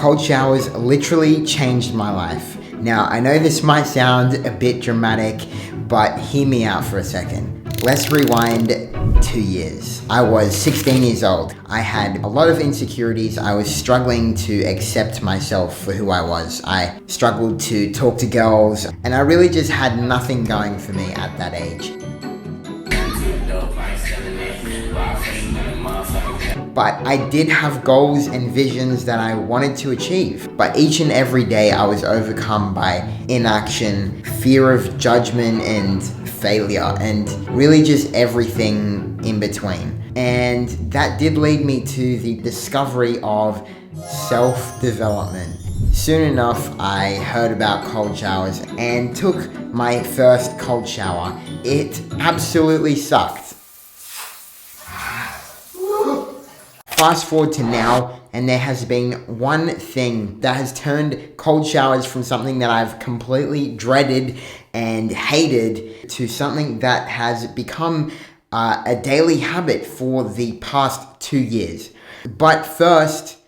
Cold showers literally changed my life. Now, I know this might sound a bit dramatic, but hear me out for a second. Let's rewind 2 years. I was 16 years old. I had a lot of insecurities. I was struggling to accept myself for who I was. I struggled to talk to girls, and I really just had nothing going for me at that age. But I did have goals and visions that I wanted to achieve. But each and every day I was overcome by inaction, fear of judgment and failure, and really just everything in between. And that did lead me to the discovery of self-development. Soon enough, I heard about cold showers and took my first cold shower. It absolutely sucked. Fast forward to now, and there has been one thing that has turned cold showers from something that I've completely dreaded and hated to something that has become a daily habit for the past 2 years. But first,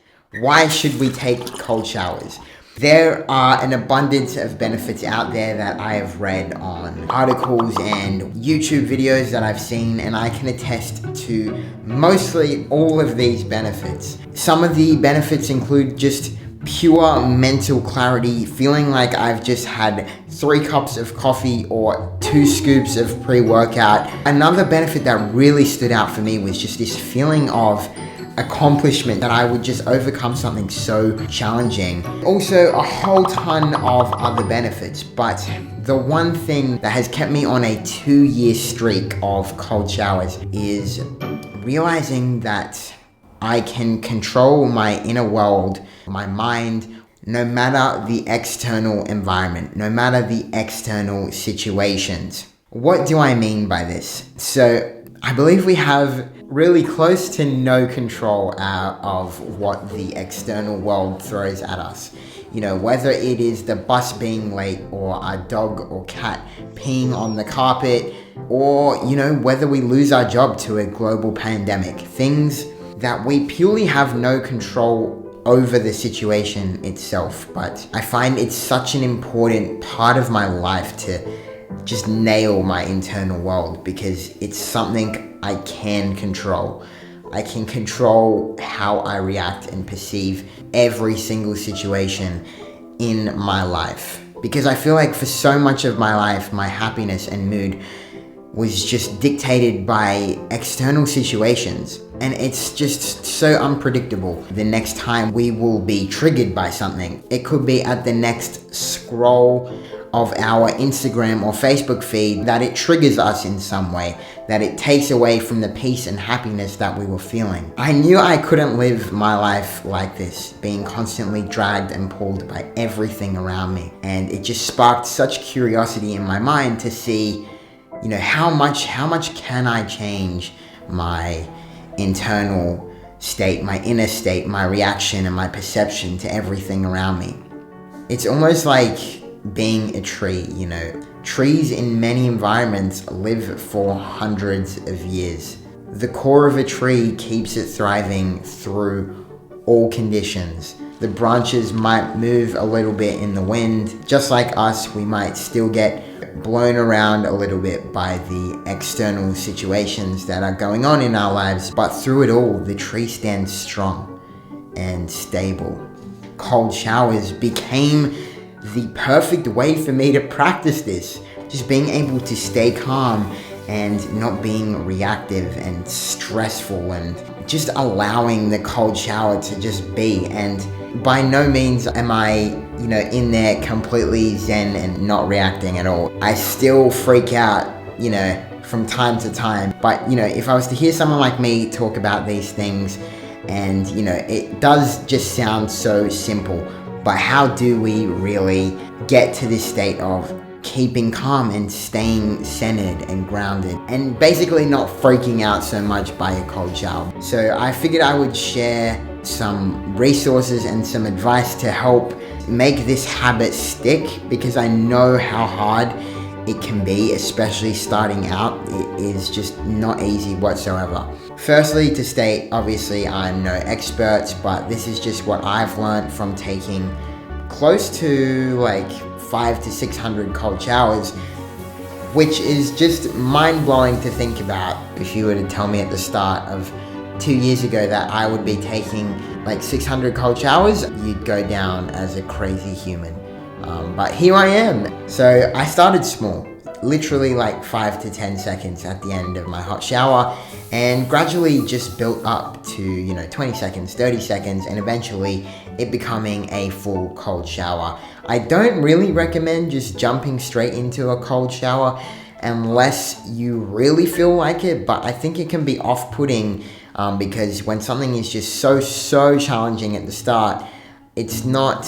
why should we take cold showers? There are an abundance of benefits out there that I have read on articles and YouTube videos that I've seen, and I can attest to mostly all of these benefits. Some of the benefits include just pure mental clarity, feeling like I've just had 3 cups of coffee or 2 scoops of pre-workout. Another benefit that really stood out for me was just this feeling of accomplishment, that I would just overcome something so challenging. Also, a whole ton of other benefits, but the one thing that has kept me on a 2-year streak of cold showers is realizing that I can control my inner world, my mind, no matter the external environment, no matter the external situations. What do I mean by this? So, I believe we have really close to no control of what the external world throws at us. You know, whether it is the bus being late, or a dog or cat peeing on the carpet, or, you know, whether we lose our job to a global pandemic. Things that we purely have no control over the situation itself. But I find it's such an important part of my life to just nail my internal world, because it's something I can control. I can control how I react and perceive every single situation in my life. Because I feel like for so much of my life, my happiness and mood was just dictated by external situations. And it's just so unpredictable. The next time we will be triggered by something. It could be at the next scroll of our Instagram or Facebook feed that it triggers us in some way, that it takes away from the peace and happiness that we were feeling. I knew I couldn't live my life like this, being constantly dragged and pulled by everything around me. And it just sparked such curiosity in my mind to see, you know, how much can I change my internal state, my inner state, my reaction and my perception to everything around me. It's almost like being a tree, you know. Trees in many environments live for hundreds of years. The core of a tree keeps it thriving through all conditions. The branches might move a little bit in the wind. Just like us, we might still get blown around a little bit by the external situations that are going on in our lives. But through it all, the tree stands strong and stable. Cold showers became the perfect way for me to practice this. Just being able to stay calm and not being reactive and stressful, and just allowing the cold shower to just be. And by no means am I, you know, in there completely zen and not reacting at all. I still freak out, you know, from time to time. But, you know, if I was to hear someone like me talk about these things, and, you know, it does just sound so simple, but how do we really get to this state of keeping calm and staying centered and grounded, and basically not freaking out so much by a cold shower? So I figured I would share some resources and some advice to help make this habit stick, because I know how hard it can be, especially starting out. It is just not easy whatsoever. Firstly, to state, obviously I'm no expert, but this is just what I've learned from taking close to like 500 to 600 cold showers, which is just mind-blowing to think about. If you were to tell me at the start of 2 years ago that I would be taking like 600 cold showers, you'd go down as a crazy human. But here I am. So I started small, literally like 5 to 10 seconds at the end of my hot shower, and gradually just built up to 20 seconds, 30 seconds, and eventually it becoming a full cold shower. I don't really recommend just jumping straight into a cold shower unless you really feel like it, but I think it can be off-putting because when something is just so challenging at the start, it's not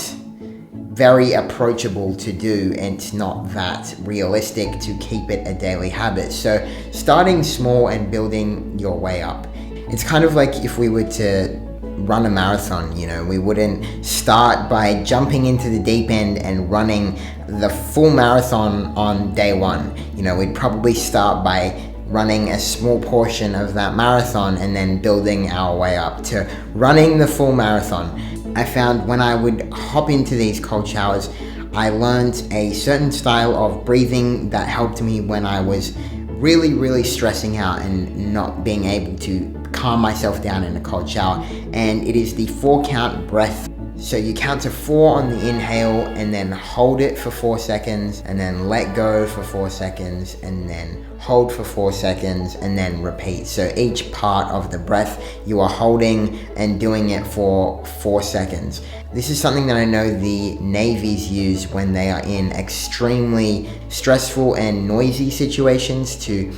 very approachable to do, and it's not that realistic to keep it a daily habit. So starting small and building your way up. It's kind of like if we were to run a marathon, we wouldn't start by jumping into the deep end and running the full marathon on day one. We'd probably start by running a small portion of that marathon and then building our way up to running the full marathon. I found when I would hop into these cold showers, I learned a certain style of breathing that helped me when I was really stressing out and not being able to calm myself down in a cold shower. And it is the 4-count breath. So you count to 4 on the inhale and then hold it for 4 seconds and then let go for 4 seconds and then hold for 4 seconds and then repeat. So each part of the breath you are holding and doing it for 4 seconds. This is something that I know the navies use when they are in extremely stressful and noisy situations to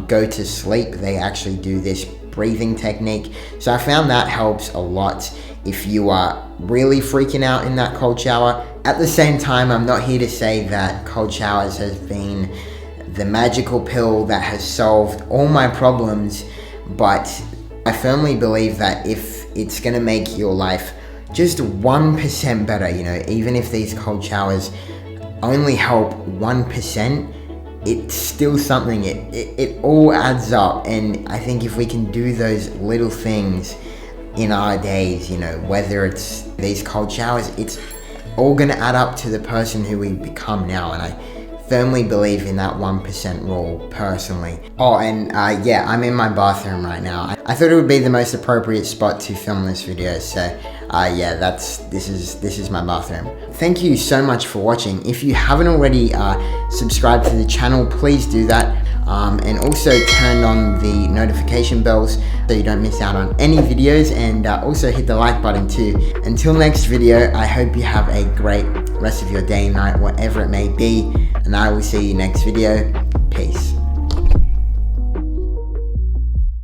go to sleep. They actually do this breathing technique. So I found that helps a lot if you are really freaking out in that cold shower. At the same time, I'm not here to say that cold showers has been the magical pill that has solved all my problems, but I firmly believe that if it's gonna make your life just 1% better, even if these cold showers only help 1%, it's still something. It all adds up, and I think if we can do those little things in our days, whether it's these cold showers, it's all gonna add up to the person who we become now. And I firmly believe in that 1% rule personally. Oh, and yeah, I'm in my bathroom right now. I thought it would be the most appropriate spot to film this video, so yeah, this is my bathroom. Thank you so much for watching. If you haven't already subscribed to the channel, please do that. And also turn on the notification bells so you don't miss out on any videos, and also hit the like button too. Until next video, I hope you have a great rest of your day, night, whatever it may be, and I will see you next video. Peace.